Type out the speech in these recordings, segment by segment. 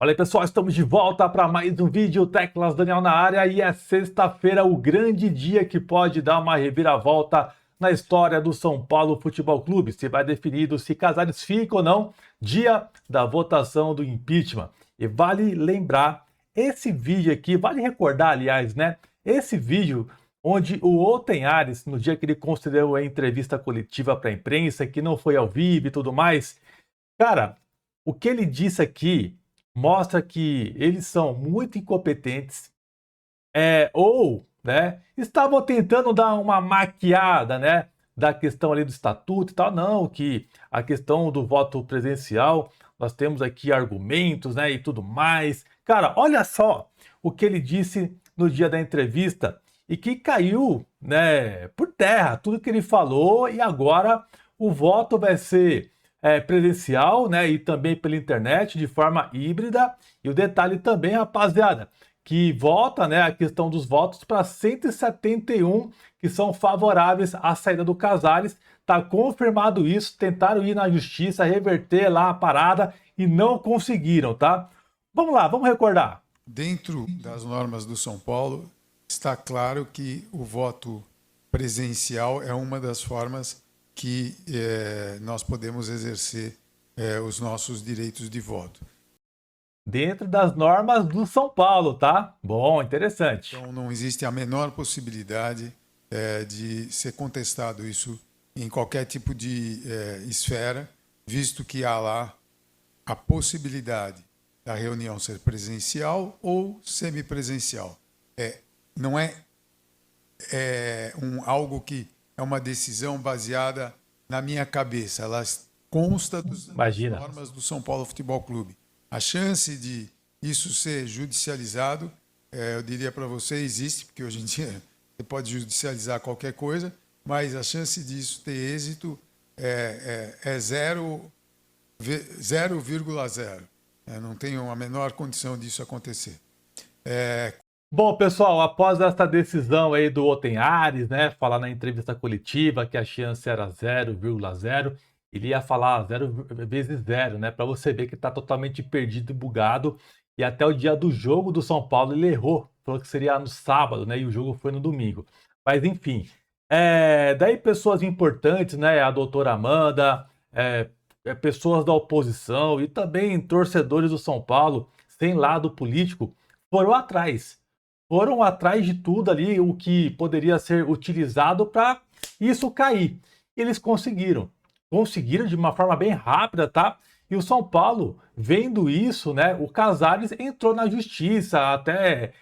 Fala aí, pessoal, estamos de volta para mais um vídeo Teclas Daniel na área e é sexta-feira, o grande dia que pode dar uma reviravolta na história do São Paulo Futebol Clube. Se vai definido se Casares fica ou não, dia da votação do impeachment. E vale lembrar, esse vídeo aqui, vale recordar, aliás, né? Esse vídeo onde o Oten Ares, no dia que ele concedeu a entrevista coletiva para a imprensa, que não foi ao vivo e tudo mais, cara, o que ele disse aqui mostra que eles são muito incompetentes, né, estavam tentando dar uma maquiada, né, da questão ali do estatuto e tal. Não, que a questão do voto presencial, nós temos aqui argumentos, né, e tudo mais. Cara, olha só o que ele disse no dia da entrevista e que caiu, né, por terra, tudo que ele falou, e agora o voto vai ser presencial, né, e também pela internet, de forma híbrida. E o detalhe também, rapaziada, que volta, né, a questão dos votos para 171 que são favoráveis à saída do Casares. Tá confirmado isso, tentaram ir na justiça, reverter lá a parada e não conseguiram, tá? Vamos lá, vamos recordar. Dentro das normas do São Paulo, está claro que o voto presencial é uma das formas que nós podemos exercer os nossos direitos de voto. Dentro das normas do São Paulo, tá? Bom, interessante. Então não existe a menor possibilidade de ser contestado isso em qualquer tipo de esfera, visto que há lá a possibilidade da reunião ser presencial ou semipresencial. Não é algo que é uma decisão baseada na minha cabeça. Ela consta das normas do São Paulo Futebol Clube. A chance de isso ser judicializado, eu diria para você, existe, porque hoje em dia você pode judicializar qualquer coisa, mas a chance disso ter êxito é 0,0. Não tenho a menor condição disso acontecer. Bom, pessoal, após essa decisão aí do Oten Ares, né, falar na entrevista coletiva que a chance era 0,0, ele ia falar 0 vezes 0, né, para você ver que tá totalmente perdido e bugado. E até o dia do jogo do São Paulo ele errou, falou que seria no sábado, né, e o jogo foi no domingo. Mas enfim, daí pessoas importantes, né, a doutora Amanda, pessoas da oposição e também torcedores do São Paulo, sem lado político, foram atrás de tudo ali, o que poderia ser utilizado para isso cair. Eles conseguiram de uma forma bem rápida, tá? E o São Paulo, vendo isso, né, o Casares entrou na justiça, até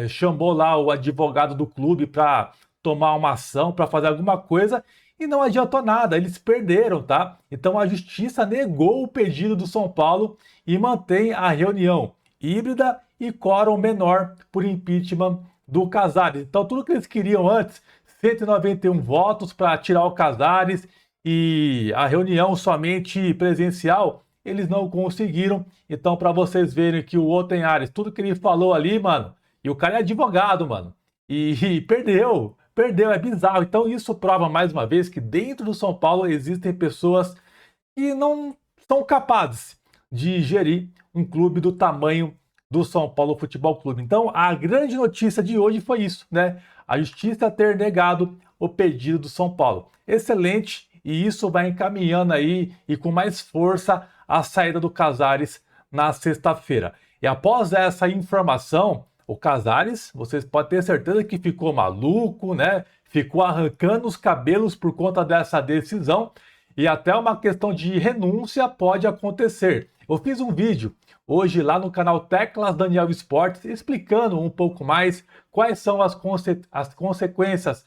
chamou lá o advogado do clube para tomar uma ação, para fazer alguma coisa, e não adiantou nada, eles perderam, tá? Então a justiça negou o pedido do São Paulo e mantém a reunião híbrida e quórum menor por impeachment do Casares. Então tudo que eles queriam antes, 191 votos para tirar o Casares e a reunião somente presencial, eles não conseguiram. Então para vocês verem que o Oten Ares, tudo que ele falou ali, mano, e o cara é advogado, mano, e perdeu, é bizarro. Então isso prova mais uma vez que dentro do São Paulo existem pessoas que não são capazes de gerir um clube do tamanho do São Paulo Futebol Clube. Então, a grande notícia de hoje foi isso, né? A justiça ter negado o pedido do São Paulo. Excelente, e isso vai encaminhando aí e com mais força a saída do Casares na sexta-feira. E após essa informação, o Casares, vocês podem ter certeza que ficou maluco, né? Ficou arrancando os cabelos por conta dessa decisão, e até uma questão de renúncia pode acontecer. Eu fiz um vídeo hoje lá no canal Teclas Daniel Esportes explicando um pouco mais quais são as consequências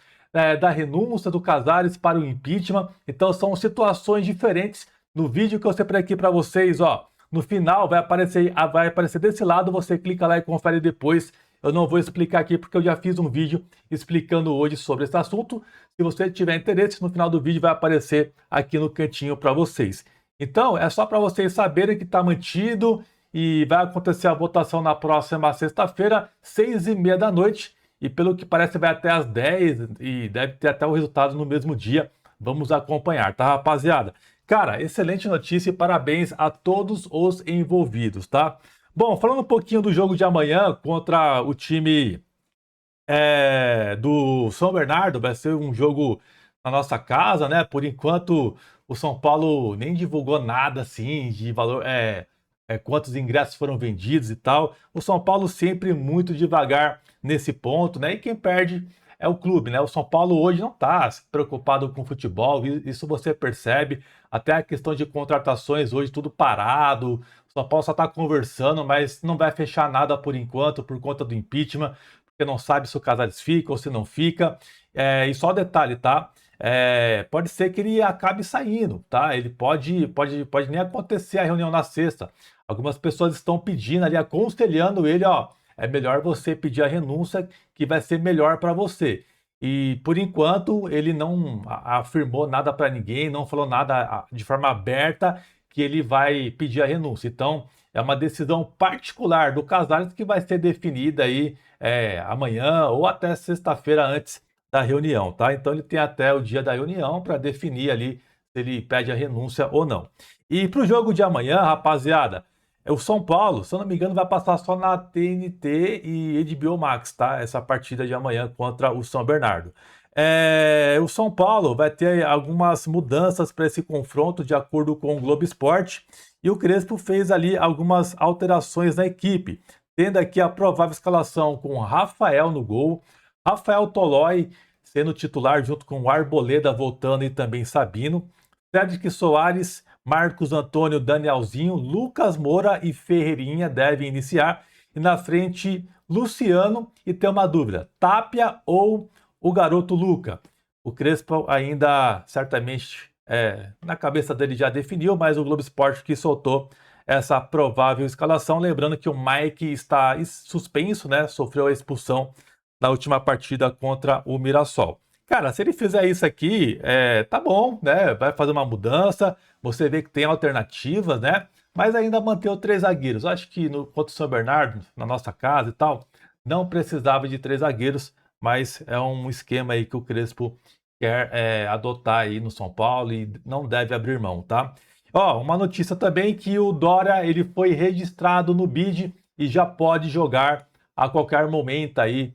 da renúncia do Casares para o impeachment. Então são situações diferentes. No vídeo que eu separei aqui para vocês, ó, no final vai aparecer desse lado, você clica lá e confere depois. Eu não vou explicar aqui porque eu já fiz um vídeo explicando hoje sobre esse assunto. Se você tiver interesse, no final do vídeo vai aparecer aqui no cantinho para vocês. Então, é só para vocês saberem que está mantido e vai acontecer a votação na próxima sexta-feira, 6h30 da noite. E pelo que parece vai até às 10 e deve ter até o resultado no mesmo dia. Vamos acompanhar, tá, rapaziada? Cara, excelente notícia e parabéns a todos os envolvidos, tá? Bom, falando um pouquinho do jogo de amanhã contra o time do São Bernardo, vai ser um jogo na nossa casa, né? Por enquanto, o São Paulo nem divulgou nada assim de valor, quantos ingressos foram vendidos e tal. O São Paulo sempre muito devagar nesse ponto, né? E quem perde é o clube, né? O São Paulo hoje não está preocupado com futebol, isso você percebe. Até a questão de contratações hoje tudo parado. O São Paulo só está conversando, mas não vai fechar nada por enquanto por conta do impeachment, porque não sabe se o Casares fica ou se não fica. E só detalhe, tá? Pode ser que ele acabe saindo, tá? Ele pode nem acontecer a reunião na sexta. Algumas pessoas estão pedindo ali, aconselhando ele, ó, é melhor você pedir a renúncia, que vai ser melhor para você. E por enquanto ele não afirmou nada para ninguém, não falou nada de forma aberta que ele vai pedir a renúncia. Então é uma decisão particular do Casares que vai ser definida aí amanhã ou até sexta-feira antes da reunião, tá? Então ele tem até o dia da reunião para definir ali se ele pede a renúncia ou não. E para o jogo de amanhã, rapaziada, o São Paulo, se eu não me engano, vai passar só na TNT e HBO Max, tá? Essa partida de amanhã contra o São Bernardo. O São Paulo vai ter algumas mudanças para esse confronto, de acordo com o Globo Esporte, e o Crespo fez ali algumas alterações na equipe, tendo aqui a provável escalação com Rafael no gol, Rafael Tolói sendo titular junto com o Arboleda voltando e também Sabino, Cedric Soares, Marcos Antônio, Danielzinho, Lucas Moura e Ferreirinha devem iniciar. E na frente, Luciano. E tem uma dúvida: Tapia ou o garoto Luca? O Crespo ainda, certamente, na cabeça dele já definiu, mas o Globo Esporte que soltou essa provável escalação. Lembrando que o Mike está suspenso, né? Sofreu a expulsão na última partida contra o Mirassol. Cara, se ele fizer isso aqui, tá bom, né? Vai fazer uma mudança, você vê que tem alternativas, né? Mas ainda manter os três zagueiros. Acho que contra o São Bernardo, na nossa casa e tal, não precisava de três zagueiros, mas é um esquema aí que o Crespo quer adotar aí no São Paulo e não deve abrir mão, tá? Ó, uma notícia também que o Dória, ele foi registrado no BID e já pode jogar a qualquer momento aí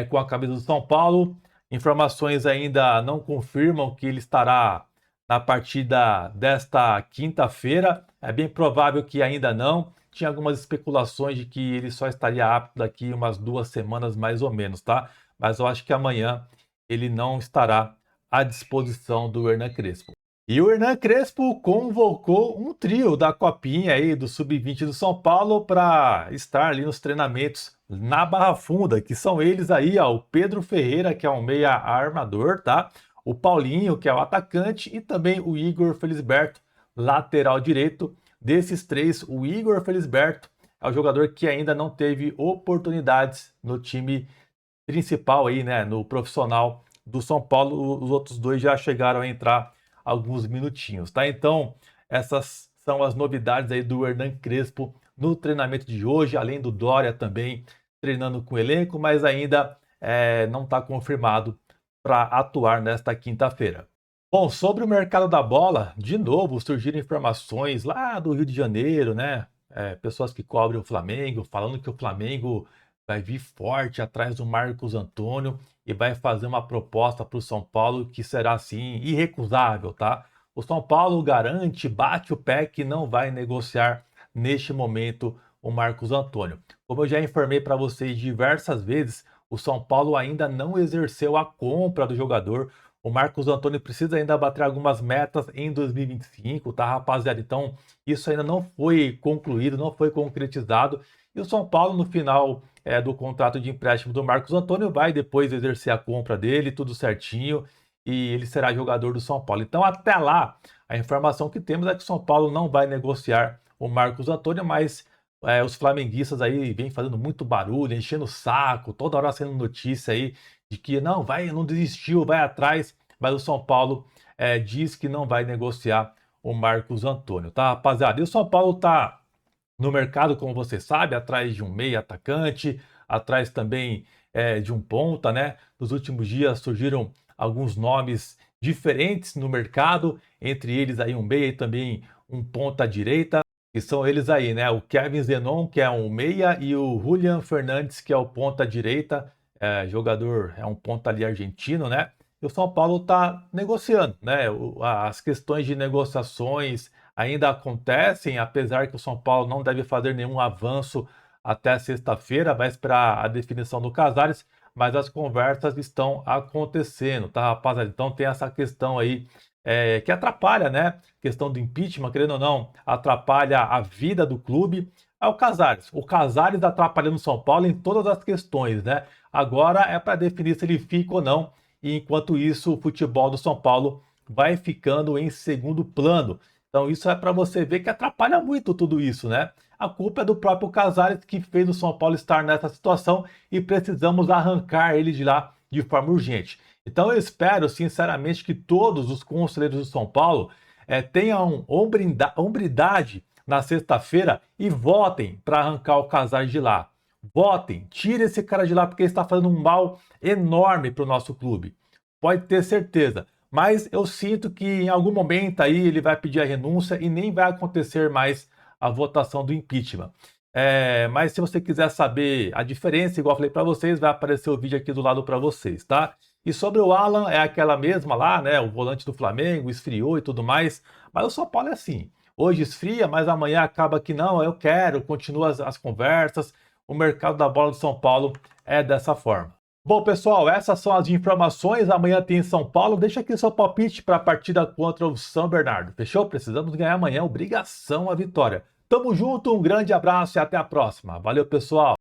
com a camisa do São Paulo. Informações ainda não confirmam que ele estará na partida desta quinta-feira. É bem provável que ainda não. Tinha algumas especulações de que ele só estaria apto daqui umas 2 semanas mais ou menos, tá? Mas eu acho que amanhã ele não estará à disposição do Hernan Crespo. E o Hernan Crespo convocou um trio da Copinha aí do Sub-20 do São Paulo para estar ali nos treinamentos na Barra Funda, que são eles aí, ó, o Pedro Ferreira, que é um meia armador, tá? O Paulinho, que é o atacante, e também o Igor Felisberto, lateral direito. Desses três, o Igor Felisberto é o jogador que ainda não teve oportunidades no time principal aí, né, no profissional do São Paulo. Os outros dois já chegaram a entrar alguns minutinhos, tá? Então, essas são as novidades aí do Hernan Crespo no treinamento de hoje, além do Dória também treinando com o elenco, mas ainda não está confirmado para atuar nesta quinta-feira. Bom, sobre o mercado da bola, de novo surgiram informações lá do Rio de Janeiro, né? Pessoas que cobrem o Flamengo, falando que o Flamengo vai vir forte atrás do Marcos Antônio e vai fazer uma proposta para o São Paulo que será, assim, irrecusável, tá? O São Paulo garante, bate o pé que não vai negociar neste momento o Marcos Antônio. Como eu já informei para vocês diversas vezes, o São Paulo ainda não exerceu a compra do jogador. O Marcos Antônio precisa ainda bater algumas metas em 2025, tá, rapaziada? Então, isso ainda não foi concluído, não foi concretizado. E o São Paulo, no final do contrato de empréstimo do Marcos Antônio, vai depois exercer a compra dele, tudo certinho, e ele será jogador do São Paulo. Então, até lá, a informação que temos é que o São Paulo não vai negociar o Marcos Antônio, mas os flamenguistas aí vêm fazendo muito barulho, enchendo o saco, toda hora sendo notícia aí de que não desistiu, vai atrás, mas o São Paulo diz que não vai negociar o Marcos Antônio, tá, rapaziada? E o São Paulo tá no mercado, como você sabe, atrás de um meia atacante, atrás também de um ponta, né? Nos últimos dias surgiram alguns nomes diferentes no mercado, entre eles aí um meia e também um ponta direita. que são eles aí, né? O Kevin Zenon, que é um meia, e o Julian Fernandes, que é o ponta direita, jogador, é um ponta ali argentino, né? E o São Paulo está negociando, né? As questões de negociações ainda acontecem, apesar que o São Paulo não deve fazer nenhum avanço até sexta-feira, vai esperar a definição do Casares, mas as conversas estão acontecendo, tá, rapaziada? Então tem essa questão aí que atrapalha, né? Questão do impeachment, querendo ou não, atrapalha a vida do clube. É o Casares. O Casares atrapalhando o São Paulo em todas as questões, né? Agora é para definir se ele fica ou não. E enquanto isso, o futebol do São Paulo vai ficando em segundo plano. Então isso é para você ver que atrapalha muito tudo isso, né? A culpa é do próprio Casares que fez o São Paulo estar nessa situação e precisamos arrancar ele de lá de forma urgente. Então eu espero sinceramente que todos os conselheiros do São Paulo tenham hombridade na sexta-feira e votem para arrancar o Casares de lá. Votem, tire esse cara de lá porque ele está fazendo um mal enorme para o nosso clube. Pode ter certeza. Mas eu sinto que em algum momento aí ele vai pedir a renúncia e nem vai acontecer mais a votação do impeachment. Mas se você quiser saber a diferença, igual eu falei para vocês, vai aparecer o vídeo aqui do lado para vocês, tá? E sobre o Alan, é aquela mesma lá, né? O volante do Flamengo, esfriou e tudo mais. Mas o São Paulo é assim. Hoje esfria, mas amanhã acaba que não, eu quero, continua as conversas. O mercado da bola do São Paulo é dessa forma. Bom, pessoal, essas são as informações. Amanhã tem São Paulo. Deixa aqui seu palpite para a partida contra o São Bernardo. Fechou? Precisamos ganhar amanhã. Obrigação a vitória. Tamo junto, um grande abraço e até a próxima. Valeu, pessoal!